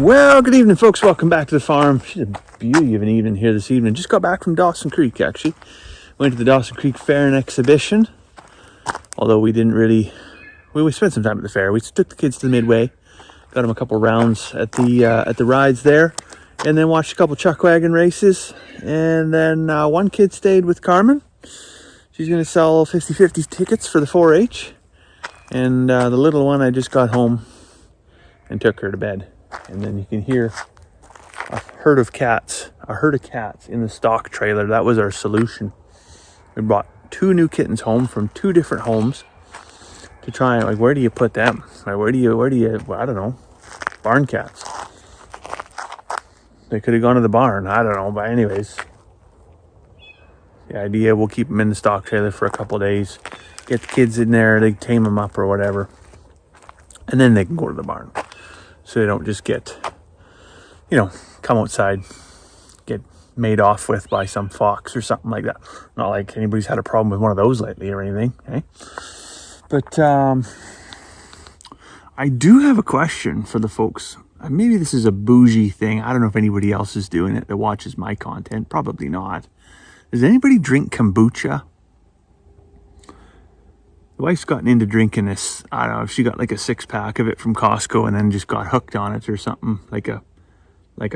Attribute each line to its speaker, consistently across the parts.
Speaker 1: Well, good evening, folks. Welcome back to the farm. She's a beauty of an evening here this evening. Just got back from Dawson Creek, actually. Went to the Dawson Creek Fair and Exhibition. Although we didn't really... we spent some time at the fair. We took the kids to the Midway. Got them a couple rounds at the rides there. And then watched a couple chuck wagon races. And then one kid stayed with Carmen. She's going to sell 50-50 tickets for the 4-H. And the little one, I just got home and took her to bed. And then you can hear a herd of cats in the stock trailer. That was our solution. We brought 2 new kittens home from 2 different homes to try and, like, where do you put them? Like, where do you, well, I don't know, barn cats. They could have gone to the barn, I don't know, but anyways, the idea, we'll keep them in the stock trailer for a couple of days, get the kids in there, they tame them up or whatever, and then they can go to the barn. So they don't just get, come outside, get made off with by some fox or something like that. Not like anybody's had a problem with one of those lately or anything, eh? But I do have a question for the folks. Maybe this is a bougie thing. I don't know if anybody else is doing it that watches my content. Probably not. Does anybody drink kombucha? The wife's gotten into drinking this. I don't know if she got like a 6-pack of it from Costco and then just got hooked on it or something, like a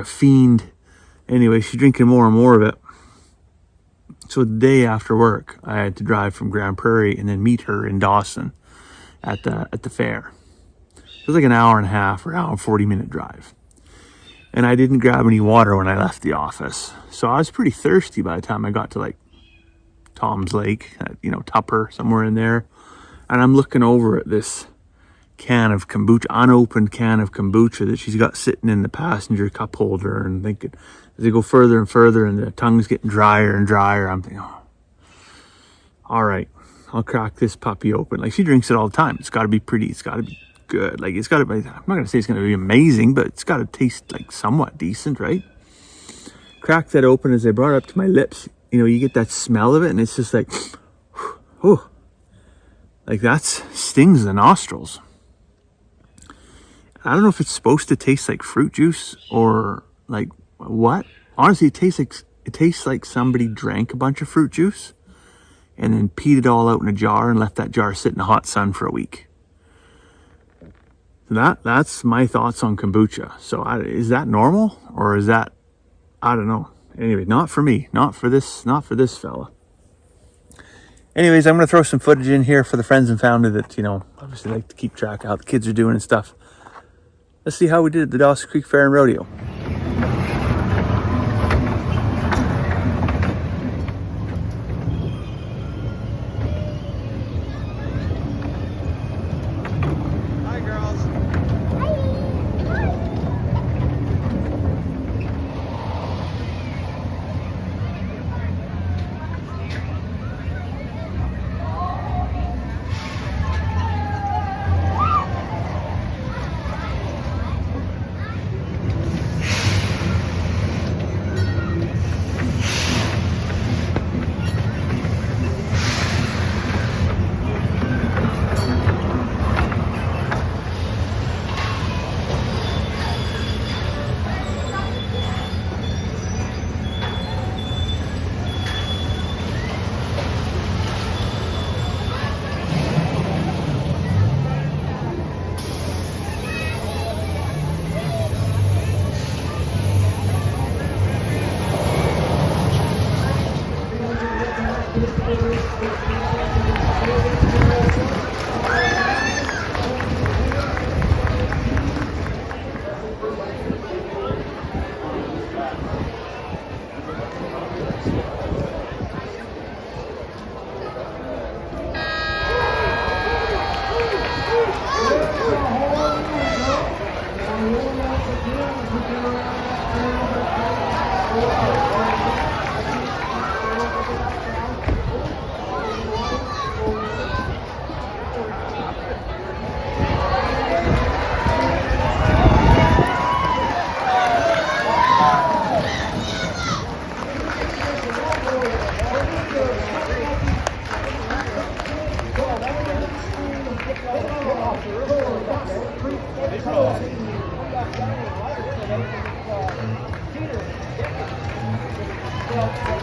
Speaker 1: fiend. Anyway, she's drinking more and more of it. So the day after work, I had to drive from Grand Prairie and then meet her in Dawson at the fair. It was like an hour and a half or hour and 40-minute drive. And I didn't grab any water when I left the office. So I was pretty thirsty by the time I got to like Tom's Lake, Tupper, somewhere in there. And I'm looking over at this can of kombucha, unopened can of kombucha that she's got sitting in the passenger cup holder, and thinking, as they go further and further and the tongue's getting drier and drier, I'm thinking, oh, all right, I'll crack this puppy open. Like, she drinks it all the time. It's got to be pretty. It's got to be good. Like, it's got to be, I'm not going to say it's going to be amazing, but it's got to taste like somewhat decent, right? Cracked that open. As I brought it up to my lips, you get that smell of it, and it's just like, oh, like that stings the nostrils. I don't know if it's supposed to taste like fruit juice or like what. Honestly, it tastes like somebody drank a bunch of fruit juice and then peed it all out in a jar and left that jar sit in the hot sun for a week. That's my thoughts on kombucha. So is that normal, or is that, I don't know. Anyway, not for me, not for this fella. Anyways, I'm going to throw some footage in here for the friends and family that, obviously like to keep track of how the kids are doing and stuff. Let's see how we did at the Dawson Creek Fair and Rodeo.
Speaker 2: Hi, girls.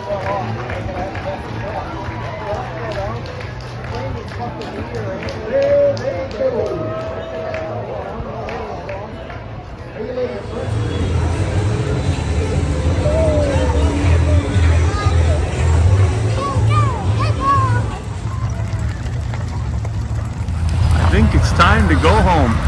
Speaker 1: I think it's time to go home.